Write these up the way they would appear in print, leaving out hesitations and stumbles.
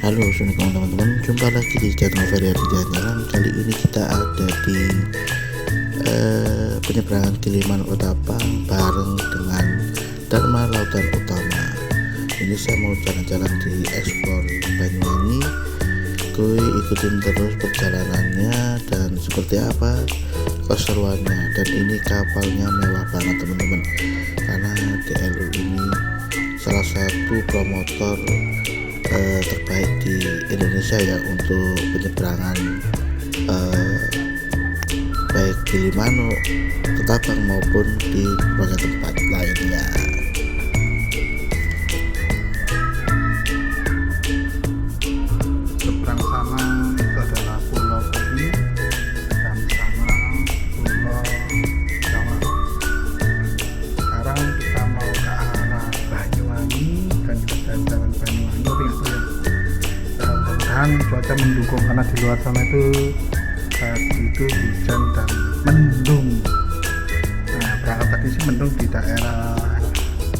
Halo, assalamualaikum teman-teman. Jumpa lagi di channel Variasi Jalan-Jalan. Kali ini kita ada di penyeberangan Gilimanuk Ketapang bareng dengan Dharma Lautan Utama. Ini saya mau jalan-jalan di Explore Banyuwangi. Gue ikutin terus perjalanannya dan seperti apa keseruannya. Dan ini kapalnya mewah banget teman-teman, karena DLU ini salah satu promotor terbaik di Indonesia ya untuk penyeberangan baik Gilimanuk, Ketapang maupun di berbagai tempat lainnya. Seberang sana itu adalah Pulau Kopi dan sana Pulau Jawa. Sekarang kita mau ke arah Banyuwangi dan kita jalan Banyuwangi. Tapi nggak tahu ya. Mudah-mudahan cuaca mendukung, karena di luar sana itu tadi itu hujan dan mendung. Nah, berangkat tadi sih mendung di daerah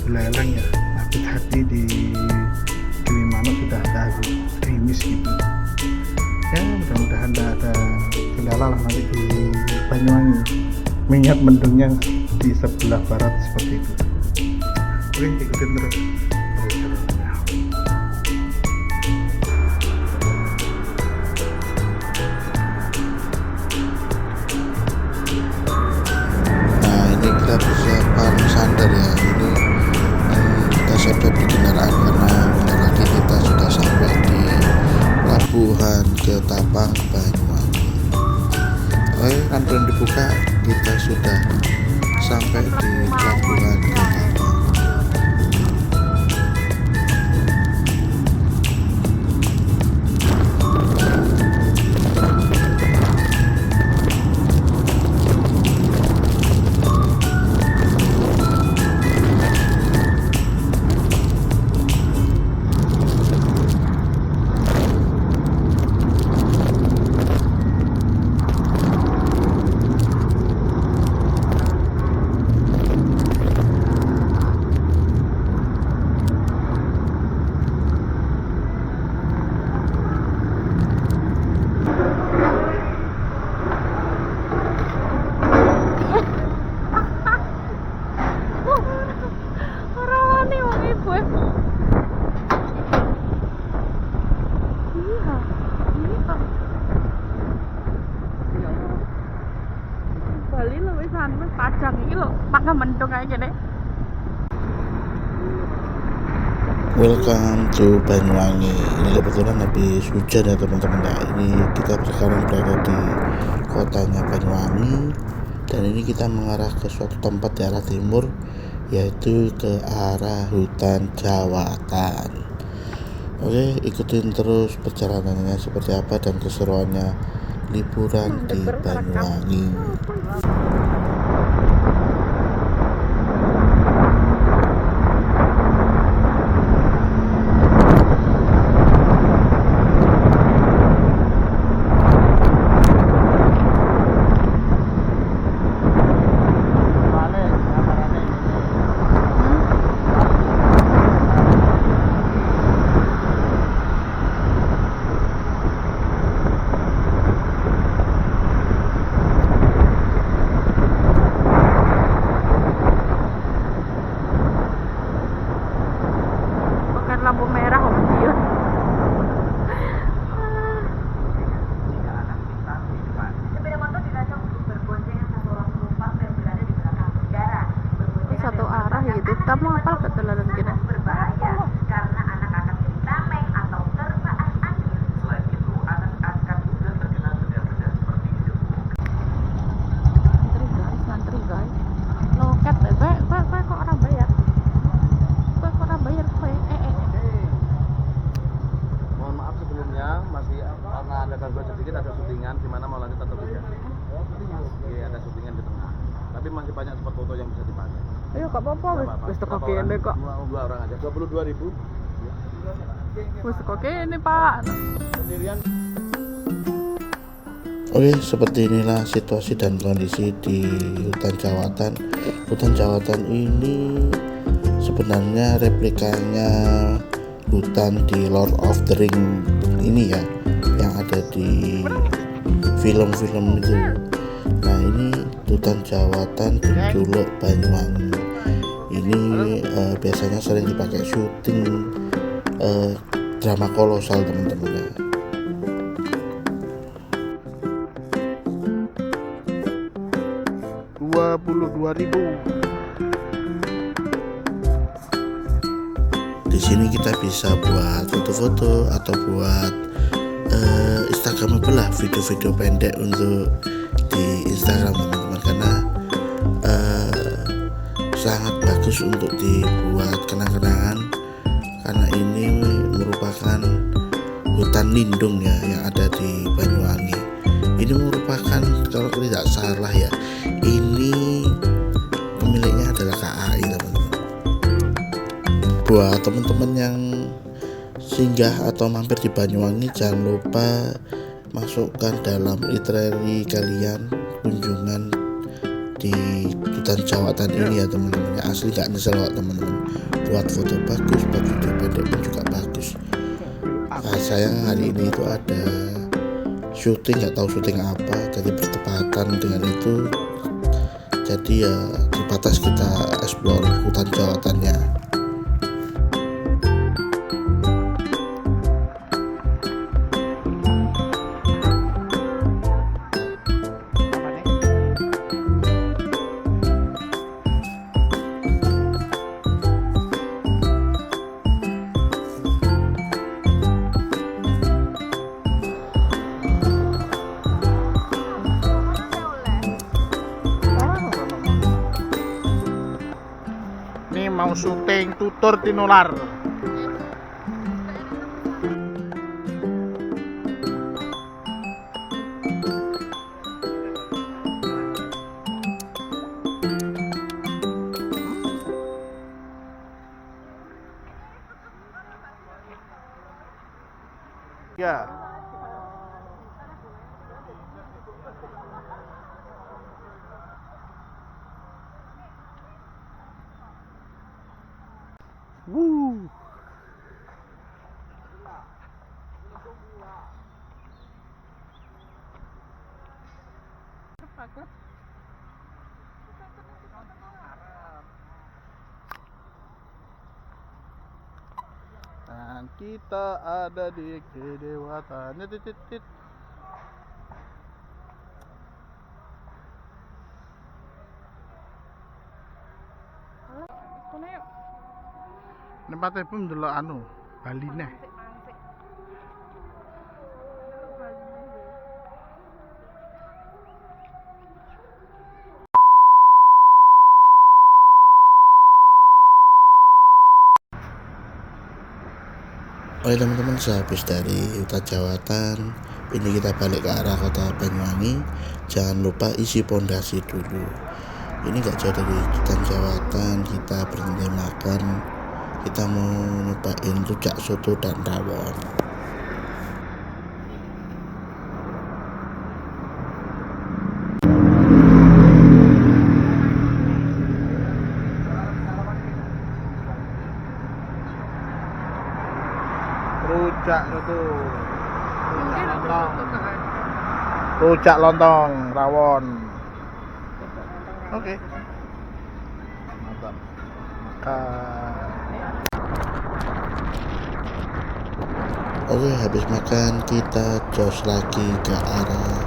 Buleleng ya. Tapi tadi di Gilimanuk sudah ada gerimis gitu. Ya mudah-mudahan tidak ada kendala lah nanti di Banyuwangi, mengingat mendungnya di sebelah barat seperti itu. Oke, ikutin terus. Nah, ini kita persiapan sandar ya. Ini kita siap-siap di kendaraan karena bentar lagi kita sudah sampai di Pelabuhan Ketapang Banyuwangi. Oke, kantong dibuka, kita sudah sampai di Pelabuhan Ketapang. Bali lo wis Padang iki lho, pakai mendung kayak gini. Welcome to Banyuwangi. Ini kebetulan habis hujan ya teman-teman. Nah, ini kita sekarang berada di kotanya Banyuwangi, dan ini kita mengarah ke suatu tempat di arah timur, yaitu ke arah hutan Jawatan. Oke, ikutin terus perjalanannya seperti apa dan keseruannya liburan di Banyuwangi. Lampu merah mobil. Sepeda motor dirancang untuk berboncengan satu orang penumpang dan berada di belakang pengendara. Satu arah gitu. Kamu ngapal ketularan gini? Berbahaya karena anak akan jadi tameng atau terbaas angin. Selain itu, anak akan juga terkena benda-benda seperti itu. Ngantri guys. Loket deh, kok orang bayar? Kok orang bayar Mohon maaf sebelumnya, masih karena ada gangguan sedikit, ada syutingan di mana mau lanjut atau tidak. Iya, ada syutingan di tengah. Tapi masih banyak spot foto yang bisa dipakai. Ayo kok apa-apa wis teko kene kok. Dua orang aja, 22.000. Wis teko kene, Pak. Sendirian. Oke, seperti inilah situasi dan kondisi di hutan Jawatan. Hutan Jawatan ini sebenarnya replikanya hutan di Lord of the Ring ini ya, yang ada di film-film itu. Nah ini hutan jawatan berjuluk Banyuwangi. Ini biasanya sering dipakai syuting drama kolosal teman-teman ya. Di sini kita bisa buat foto-foto atau buat Instagramable lah, video-video pendek untuk di Instagram teman-teman, karena sangat bagus untuk dibuat kenang-kenangan, karena ini merupakan hutan lindung ya yang ada di Banyuwangi. Ini merupakan, kalau tidak salah ya, ini pemiliknya adalah KAI teman-teman. Buat teman-teman yang singgah atau mampir di Banyuwangi, jangan lupa masukkan dalam itinerary kalian kunjungan di hutan jawatan ini ya teman-teman. Asli gak nyesel kok teman-teman, buat foto bagus, buat video pendek pun juga bagus. Sayang hari ini itu ada syuting, nggak tahu syuting apa, jadi bertepatan dengan itu, jadi ya terbatas kita explore hutan jawatannya. Ini mau syuting tutur tinular. Ya. Woo. Dan kita ada di kedewatan. Titit. Kono yuk. Nempatnya pun delok anu Bali neh. Oke teman-teman, sehabis dari hutan jawatan ini kita balik ke arah kota Banyuwangi. Jangan lupa isi pondasi dulu. Ini gak jauh dari hutan jawatan, kita berhenti makan. Kita mau nyobain rujak soto dan rawon. Rujak itu. Rujak lontong, rawon. Oke. Mantap. Makan. Oke, habis makan kita jos lagi ke arah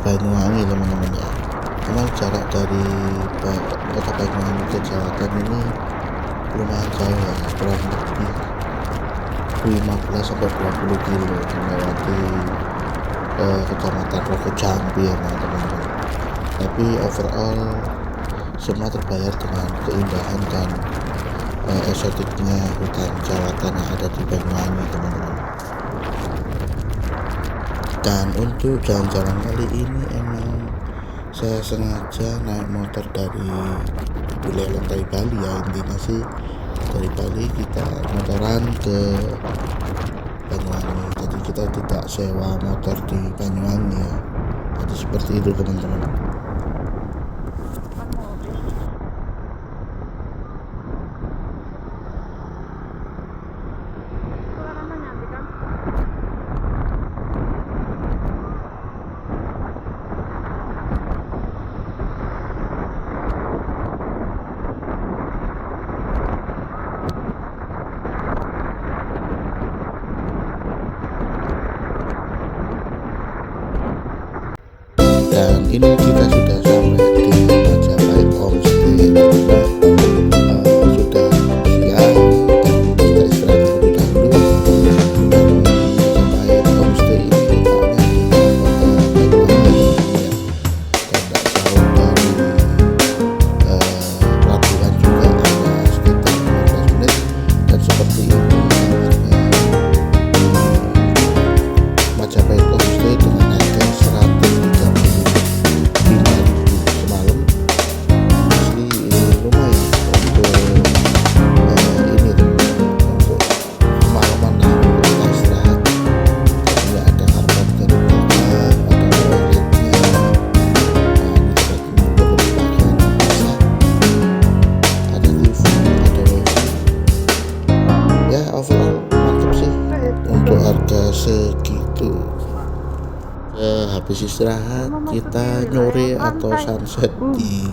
Banyuwangi teman-teman ya. Memang jarak dari kota Banyuwangi ke Jawatan ini lumayan jauh ya, kurang lebih 15 sampai 20 kilo melewati kecamatan Rogo Jambi ya teman-teman. Tapi overall semua terbayar dengan keindahan dan eksotiknya hutan jawatan yang ada di Banyuwangi teman-teman. Dan untuk jalan-jalan kali ini emang saya sengaja naik motor dari wilayah Lontai Bali ya, intinya sih dari Bali kita motoran ke Banyuwangi, jadi kita tidak sewa motor di Banyuwangi ya, jadi seperti itu teman-teman. Dan ini kita sudah sampai di Majapahit Homestay. Sudah siang, kita istirahat terlebih dahulu. Dan Majapahit Homestay ini letaknya di kota Banyuwangi, dan tak jauh dari pelabuhan juga, hanya sekitar 15 menit. Dan seperti ini Majapahit Homestay dengan harga 135.000 semalam. Asli ini lumayan untuk ini tuh, untuk semalaman lah, untuk kita istirahat. Tidak ada karpet di belakang, ada toiletnya. Ini seperti beberapa bagian basah, ada TV, ada wifi. Ya overall mantap sih untuk harga segitu. Habis istirahat kita nyore atau sunset di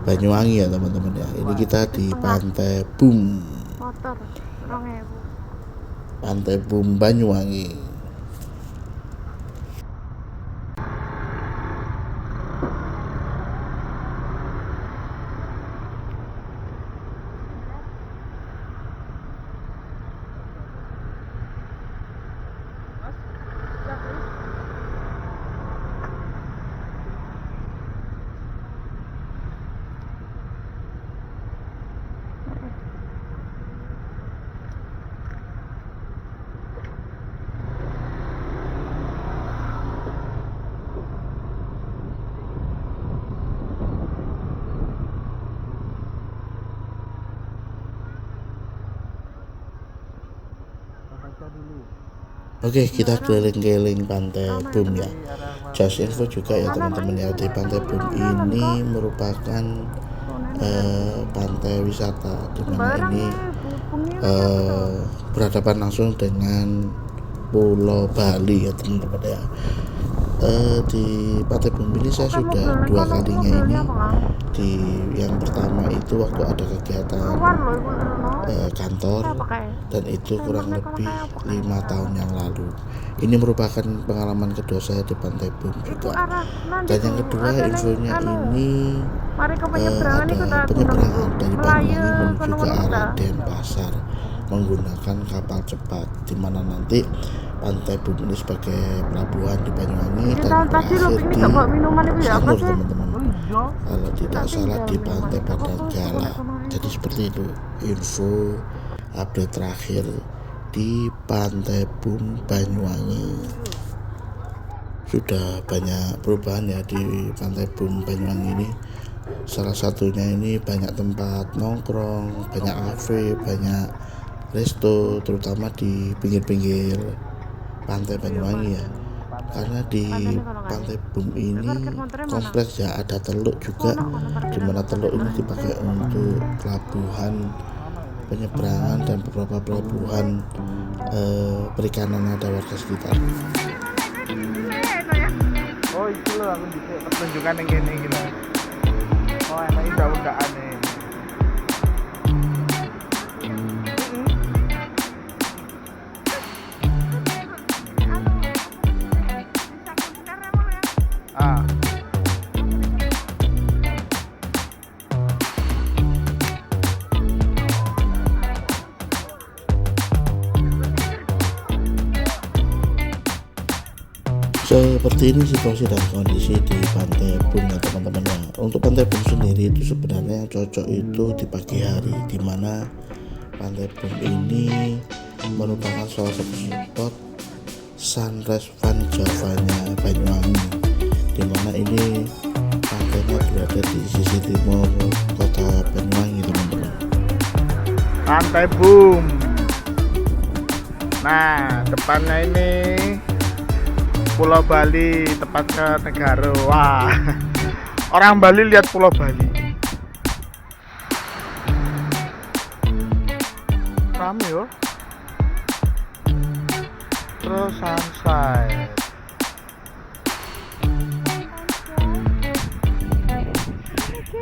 Banyuwangi ya teman-teman ya. Ini kita di Pantai Bum, Motor 2.000. Pantai Bum Banyuwangi. Oke, kita keliling-keliling Pantai Bum ya. Just info juga ya teman-teman ya, di Pantai Bum ini merupakan pantai wisata di mana ini berhadapan langsung dengan Pulau Bali ya teman-teman ya. Di Pantai Bum ini saya sudah 2 kalinya ini. Di yang pertama itu waktu ada kegiatan kantor, dan itu kurang lebih 5 tahun yang lalu. Ini merupakan pengalaman kedua saya di Pantai Bum juga. Dan yang kedua infonya ini ada penyeberangan dari Banyuwangi menuju ke arah Denpasar menggunakan kapal cepat, di mana nanti Pantai Bum ini sebagai pelabuhan di Banyuwangi dan berakhir di Sanur teman-teman. Kalau tidak salah di Pantai Padanggala. Jadi seperti itu info update terakhir di Pantai Bum Banyuwangi. Sudah banyak perubahan ya di Pantai Bum Banyuwangi ini. Salah satunya ini banyak tempat nongkrong, banyak kafe, banyak resto, terutama di pinggir-pinggir Pantai Banyuwangi ya. Karena di Pantai Bum ini kompleks ya, ada teluk juga, di mana teluk ini dipakai untuk pelabuhan penyeberangan dan beberapa pelabuhan perikanan ada warga sekitar. Oh itu loh, aku bisa pertunjukan yang gini gitu. Oh emang ini udah aneh. Seperti ini situasi dan kondisi di Pantai Bum ya teman-teman ya. Untuk Pantai Bum sendiri itu sebenarnya yang cocok itu di pagi hari, di mana Pantai Bum ini merupakan salah satu spot sunrise Van Javanya Banyuwangi, di mana ini pantainya berada di sisi timur kota Banyuwangi teman-teman. Pantai Bum. Nah depannya ini Pulau Bali, tepatnya negara. Wah, orang Bali lihat Pulau Bali. Rame yo. Terus sunset.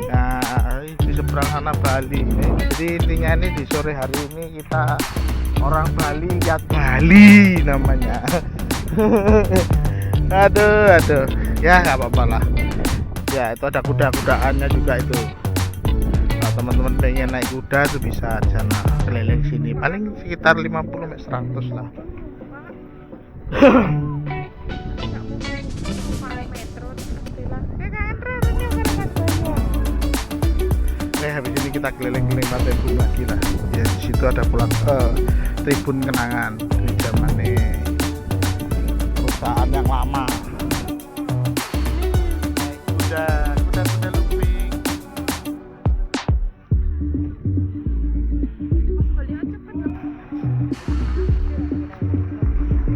Nah, di seberang sana Bali. Jadi intinya ini di sore hari ini kita orang Bali lihat Bali namanya. Aduh, ya nggak apa-apa lah. Ya itu ada kuda-kudaannya juga itu. Kalau teman-teman pengen naik kuda tuh bisa di sana keliling sini, paling sekitar 50-100 lah. Habis ini kita keliling-keliling Pantai Bun lagi lah. Ya di situ ada pula tribun kenangan di zaman perusahaan yang lama. Naik kuda lumping.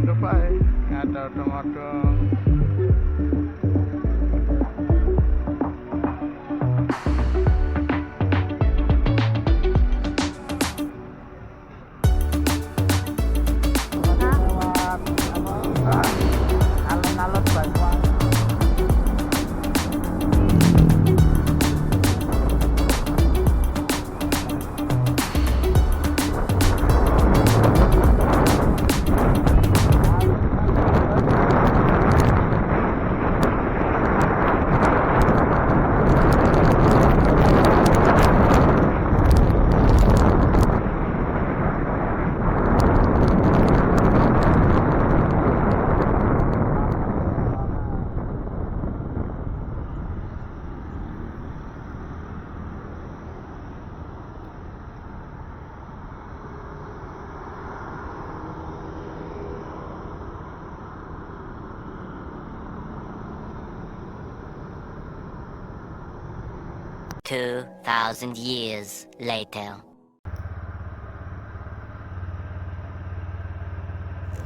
Coba ada odong-odong. Alun-alun Banyuwangi. Two 2,000 years later.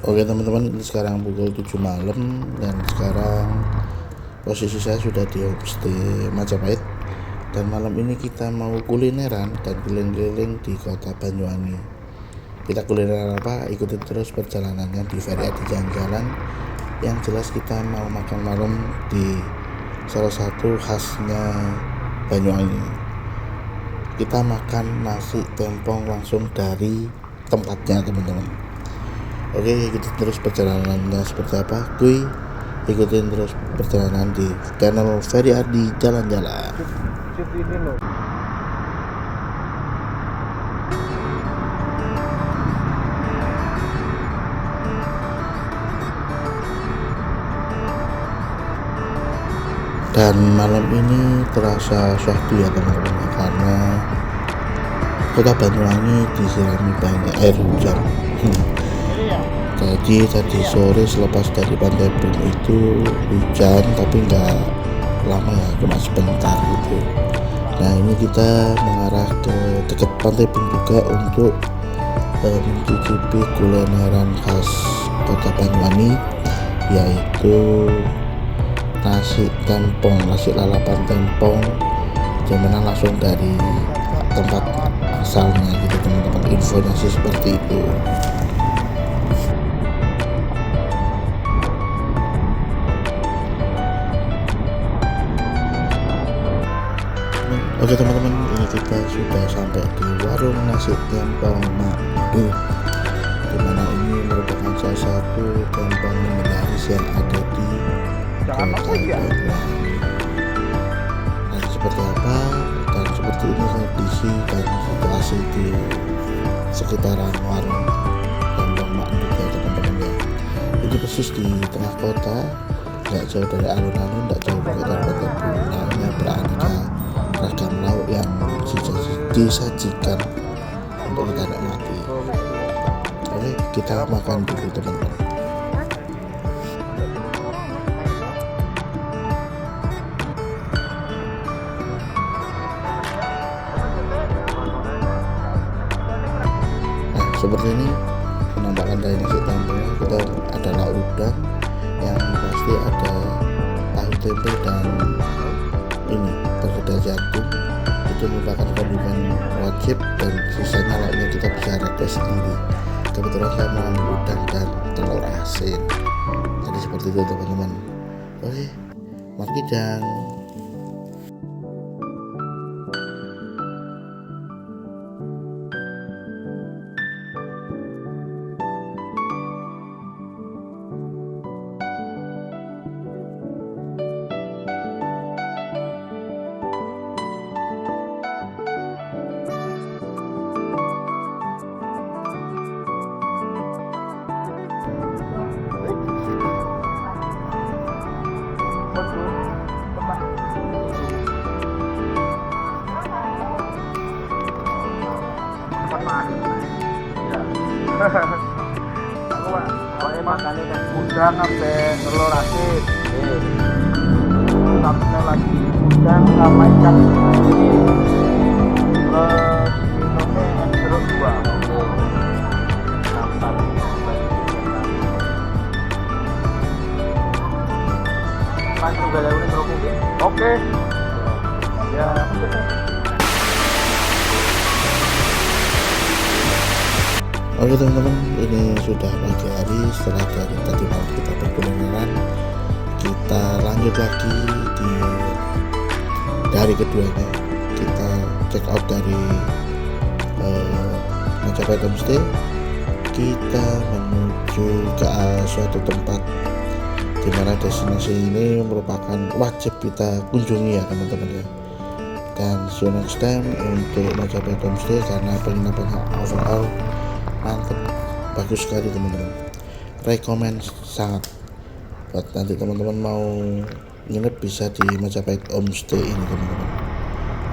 Oke teman-teman, ini sekarang pukul 7 malam dan sekarang posisi saya sudah di homestay Majapahit, dan malam ini kita mau kulineran dan keliling-keliling di kota Banyuwangi. Kita kulineran apa? Ikuti terus perjalanannya di Ferry Adi Jalan-Jalan. Yang jelas kita mau makan malam di salah satu khasnya Banyuwangi. Kita makan nasi tempong langsung dari tempatnya teman-teman. Oke, ikuti terus perjalanannya seperti apa. Ikutin terus perjalanan di channel Ferry Adi Jalan-Jalan. Cip ini loh. Dan malam ini terasa syahdu ya teman-teman, karena kota Banyuwangi disirami banyak air hujan. Jadi tadi sore selepas dari Pantai Bun itu hujan, tapi nggak lama ya, cuma sebentar gitu. Nah ini kita mengarah ke dekat Pantai Bun juga untuk mencicipi kulineran khas kota Banyuwangi, yaitu nasi tempong, nasi lalapan tempong, dimana langsung dari tempat asalnya gitu teman-teman. Infonya sih seperti itu. Oke teman-teman, ini kita sudah sampai di warung nasi tempong Mak Du, dimana ini merupakan salah satu tempong legendaris yang ada di kota Banyuwangi. Nah seperti apa dan seperti ini kondisi dan situasi di sekitaran warung tempong Mak Du ya teman-teman ya. Ini persis di tengah kota, nggak jauh dari alun-alun, nggak jauh dari Pantai Bun. Namanya beraneka ragam lauk yang disajikan untuk kita nikmati. Oke, kita makan dulu teman-teman. Nah seperti ini penampakan dari nasi tempongnya. Kita ada lauk udang, yang pasti ada tahu tempe dan ini perkedel jagung. Itu merupakan kondimen wajib, dan sisanya lauknya kita bisa request sendiri. Kebetulan saya mau ambil udang dan telur asin, jadi seperti itu teman-teman. Oke, mari dan Iya. Aku Pak, awake makane kan udang sampai telur asin. Sampai lagi udang sama ikan ini. Terus minumnya es jeruk 2. Sampai Mas juga ada udah kerupuk. Oke. Ya. Oke teman-teman, ini sudah pagi hari. Setelah dari tadi malam kita berkulineran, kita lanjut lagi di hari keduanya. Kita check out dari Majapahit Homestay. Kita menuju ke suatu tempat di mana destinasi ini merupakan wajib kita kunjungi ya teman-teman ya. Dan see you next time untuk Majapahit Homestay, karena penginapannya overall mantap, bagus sekali teman-teman. Rekomend sangat buat nanti teman-teman mau nginep bisa di Majapahit Homestay ini teman-teman.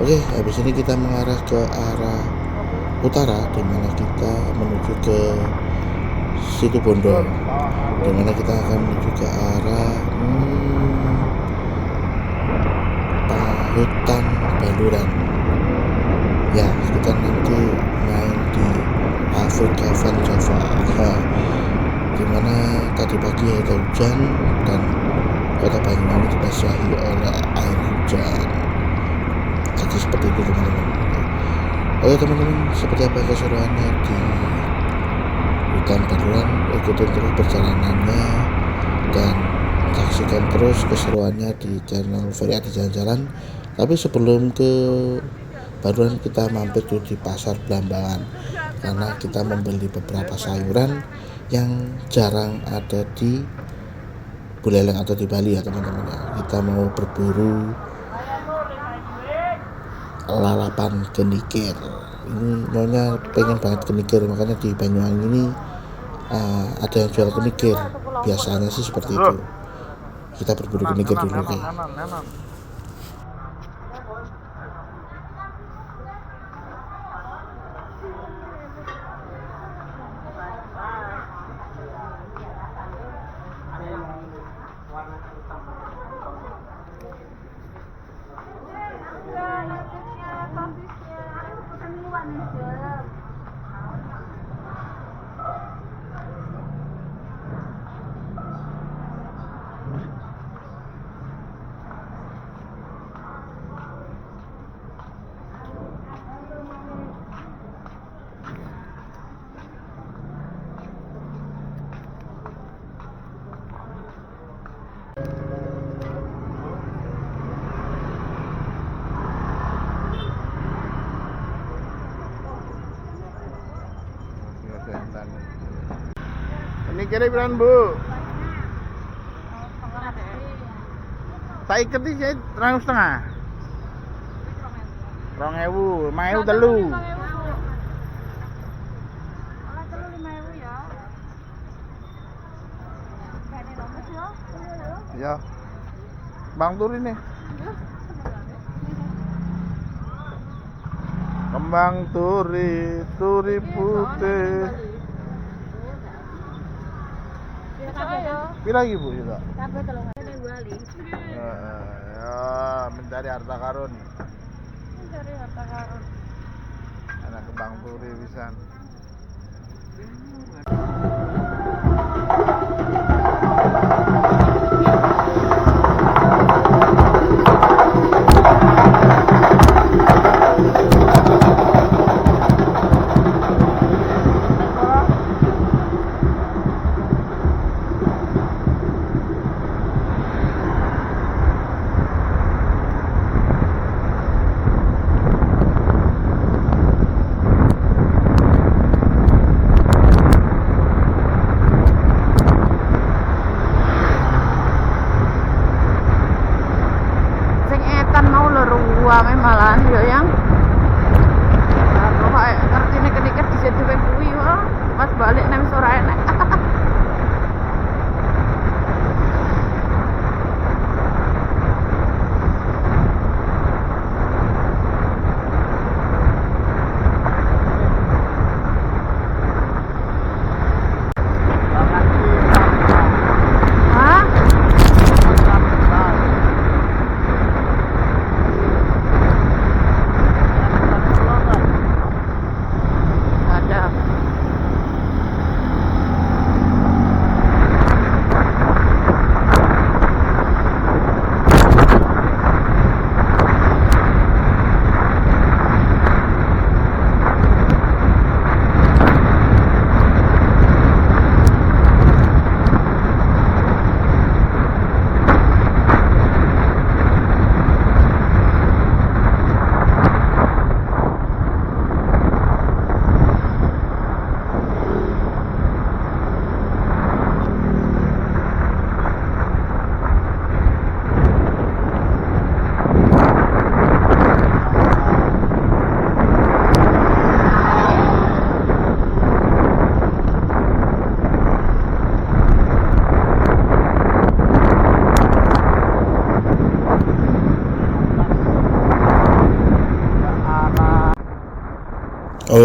Oke, habis ini kita mengarah ke arah utara, dimana kita menuju ke Situbondo, dimana kita akan menuju ke arah Hutan Baluran. Ya, kita nanti main di Afrika Van Java, dimana tadi pagi ada hujan dan kota Banyuwangi dibasahi oleh air hujan. Jadi seperti itu teman-teman. Oke teman-teman, seperti apa keseruannya di Hutan Baluran, ikutin terus perjalanannya dan saksikan terus keseruannya di channel Variati Jalan-Jalan. Tapi sebelum ke Baluran, kita mampir dulu di Pasar Blambangan karena kita membeli beberapa sayuran yang jarang ada di Buleleng atau di Bali ya teman-teman ya. Kita mau berburu lalapan kenikir. Ini nyonya pengen banget kenikir, makanya di Banyuwangi ini ada yang jual kenikir. Biasanya sih seperti itu. Kita berburu kenikir dulu oke. Ini kira berapa Bu? Tak iket ini saya 2,5. 2.000, 5.000 telu. Ya. Bang turi nih. Kembang turi, turi putih. Pira lagi Bu juga? Kabeh 3.000 kali. Ya, mencari harta karun. Mencari harta karun. Anak kembang turi pisan.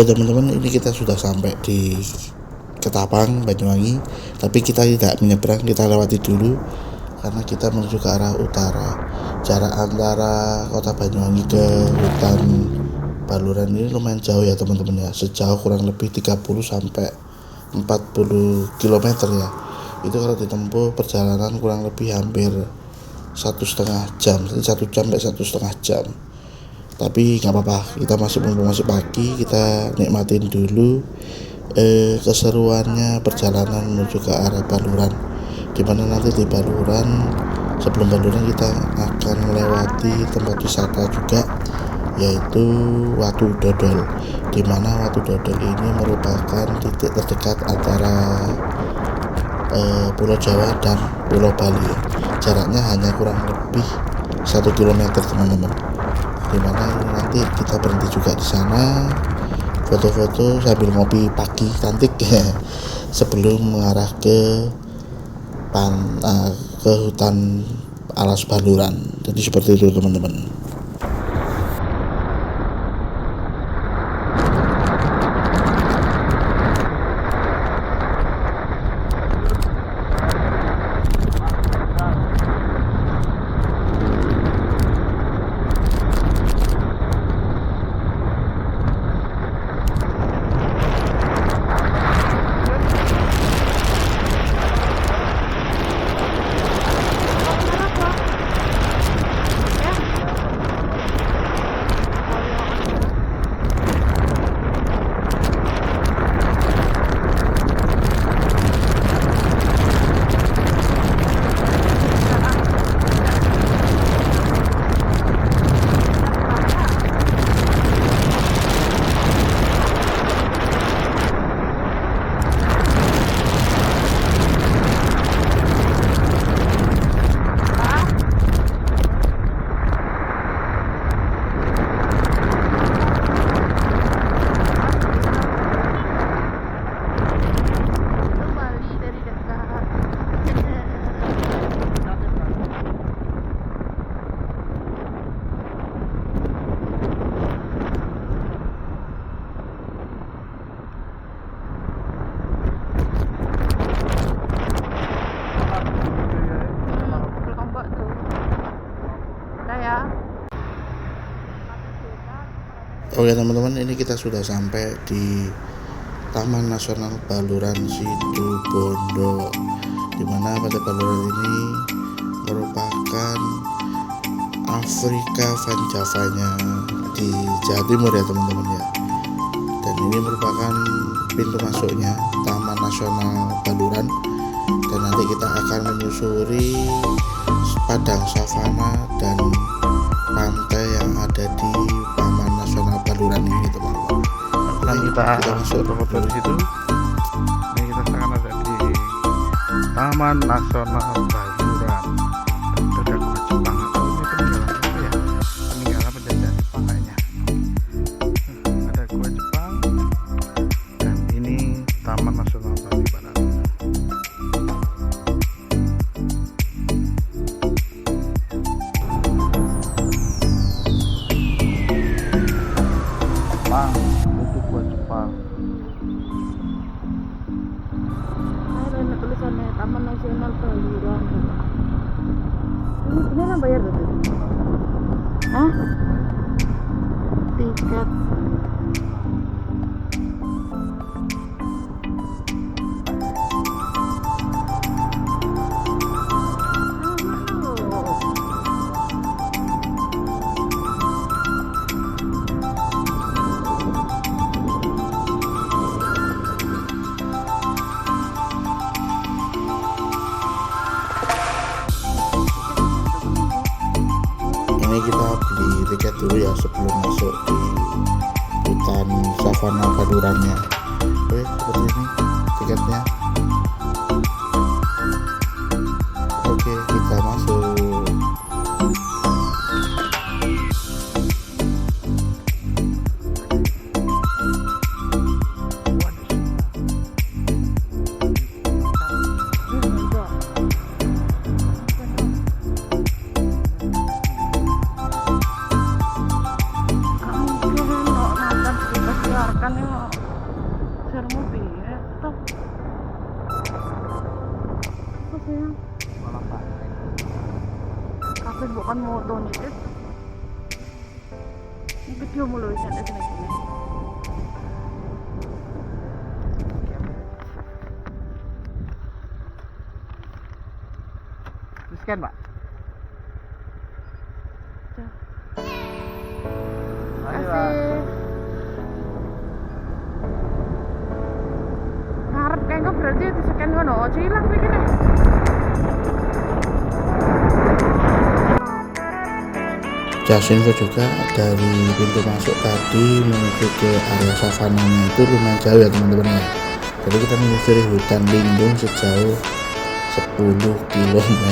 Oke teman-teman, ini kita sudah sampai di Ketapang, Banyuwangi, tapi kita tidak menyeberang, kita lewati dulu karena kita menuju ke arah utara. Jarak antara kota Banyuwangi ke hutan Baluran ini lumayan jauh ya teman-teman ya, sejauh kurang lebih 30 sampai 40 km ya. Itu kalau ditempuh perjalanan kurang lebih hampir 1,5 jam, 1 jam sampai 1,5 jam. Tapi nggak apa-apa, kita masih pagi, kita nikmatin dulu keseruannya perjalanan menuju ke arah Baluran, dimana nanti di Baluran, sebelum Baluran kita akan melewati tempat wisata juga, yaitu Watu Dodol, dimana Watu Dodol ini merupakan titik terdekat antara Pulau Jawa dan Pulau Bali. Jaraknya hanya kurang lebih 1 km teman-teman, dimana nanti kita berhenti juga di sana, foto-foto sambil ngopi pagi cantik sebelum mengarah ke hutan alas Baluran. Jadi seperti itu teman-teman. Oke teman-teman, ini kita sudah sampai di Taman Nasional Baluran Situbondo, dimana pada Baluran ini merupakan Afrika Vanjavanya di Jawa Timur ya teman-teman ya. Dan ini merupakan pintu masuknya Taman Nasional Baluran, dan nanti kita akan menyusuri padang savana dan pantai yang ada di Taman Nasional Baluran ini teman-teman. Nah, kita masuk foto di situ. Ini kita sekarang ada di Taman Nasional Baluran. Itu ada gua Jepang. Ini peninggalan apa ya? Peninggalan penjajahan Jepang kayaknya. Ada gua Jepang dan ini Taman Nasional Baluran. Jepang, itu gua Jepang. Ada tulisannya Taman Nasional Baluran. Ini beneran bayar tuh? Hah? Tiket. Ini kita beli tiket dulu ya sebelum masuk di hutan savana Balurannya. Oke, seperti ini tiketnya. Oke, kita masuk. Kan Gambarmu piye toh? Apa sih? malah pantai. Kabeh bukan moto nih, Dit. Ini video mulu wis ada sini. Scan Pak. Ayo, Pak. Ngarep kayaknya berarti di scan ngono, aja hilang pikirnya. Jasinfo juga dari pintu masuk tadi menuju ke area savananya itu lumayan jauh ya teman-teman ya. Jadi kita menyusuri hutan lindung sejauh 10 km.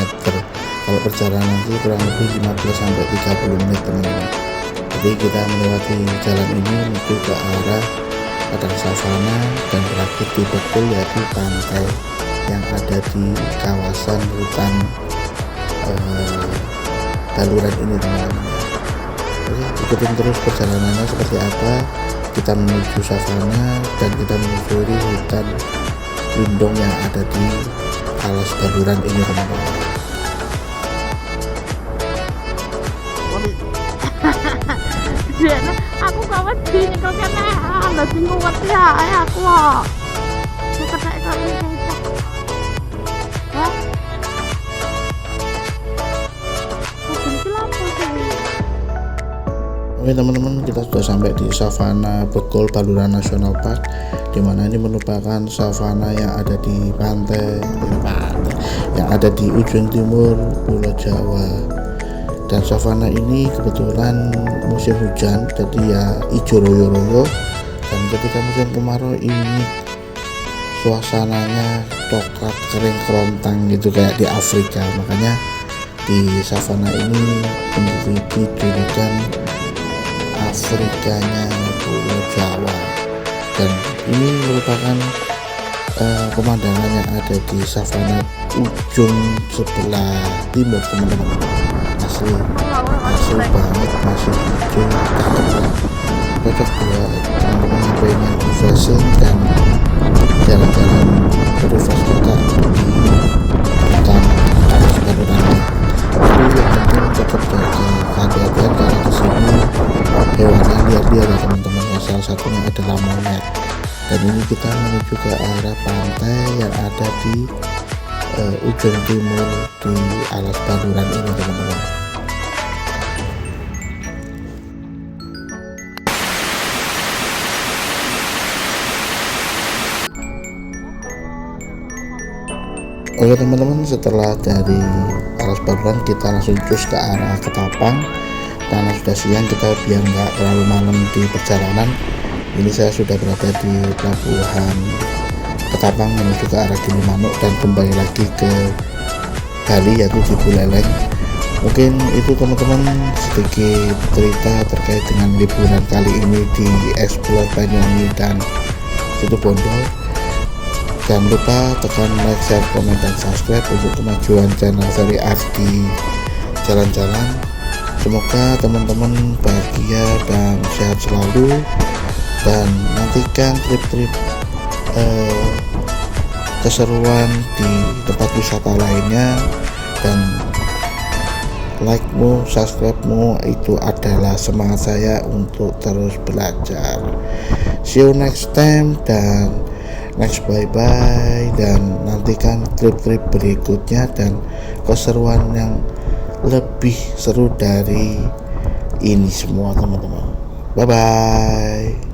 Kalau perjalanan sih kurang lebih 15 sampai 30 menit teman-teman. Jadi kita melewati jalan ini menuju ke arah padang savana dan berakhir di betul yaitu pantai yang ada di kawasan hutan Baluran ini teman-teman. Jadi ikutin terus perjalanannya seperti apa. Kita menuju savana dan kita menyusuri hutan lindung yang ada di alas Baluran ini teman-teman. Jane, aku gak wedi nyekel kene. Lah sing kuwat ya aku kok. Aku ketek kok iki cocok. Hah? Kok lampu sih? Oke teman-teman, kita sudah sampai di savana Begol Baluran National Park, dimana ini merupakan savana yang ada di pantai yang ada di ujung timur Pulau Jawa. Dan savana ini kebetulan musim hujan, jadi ya hijau royo-royo. Dan ketika musim kemarau ini suasananya coklat kering kerontang gitu kayak di Afrika. Makanya di savana ini memiliki julukan Afrikanya Pulau Jawa. Dan ini merupakan pemandangan yang ada di savana ujung sebelah timur teman-teman. Asli banget, masih hijau, cakep lah. Cocok buat teman-teman yang pengen refreshing dan jalan-jalan refresh otak di hutan alas Baluran. Tapi yang penting tetap jaga kehati-hatian karena di sini hewannya liar-liar ya teman-teman ya, salah satunya adalah monyet. Dan ini kita menuju ke arah pantai yang ada di ujung timur di alas Baluran ini teman-teman. Oke teman-teman, setelah dari alas Baluran kita langsung cus ke arah Ketapang. Karena sudah siang, kita biar nggak terlalu malam di perjalanan, ini saya sudah berada di pelabuhan Ketapang menuju ke arah Gilimanuk dan kembali lagi ke Bali yaitu di Buleleng. Mungkin itu teman-teman sedikit cerita terkait dengan liburan kali ini di Explore Banyuwangi dan Situbondo. Jangan lupa tekan like, share, komen, dan subscribe untuk kemajuan channel Ferry Art di jalan-jalan. Semoga teman-teman bahagia dan sehat selalu, dan nantikan trip-trip keseruan di tempat wisata lainnya. Dan like-mu, subscribe-mu itu adalah semangat saya untuk terus belajar. See you next time dan next bye-bye, dan nantikan trip-trip berikutnya dan keseruan yang lebih seru dari ini semua teman-teman. Bye-bye.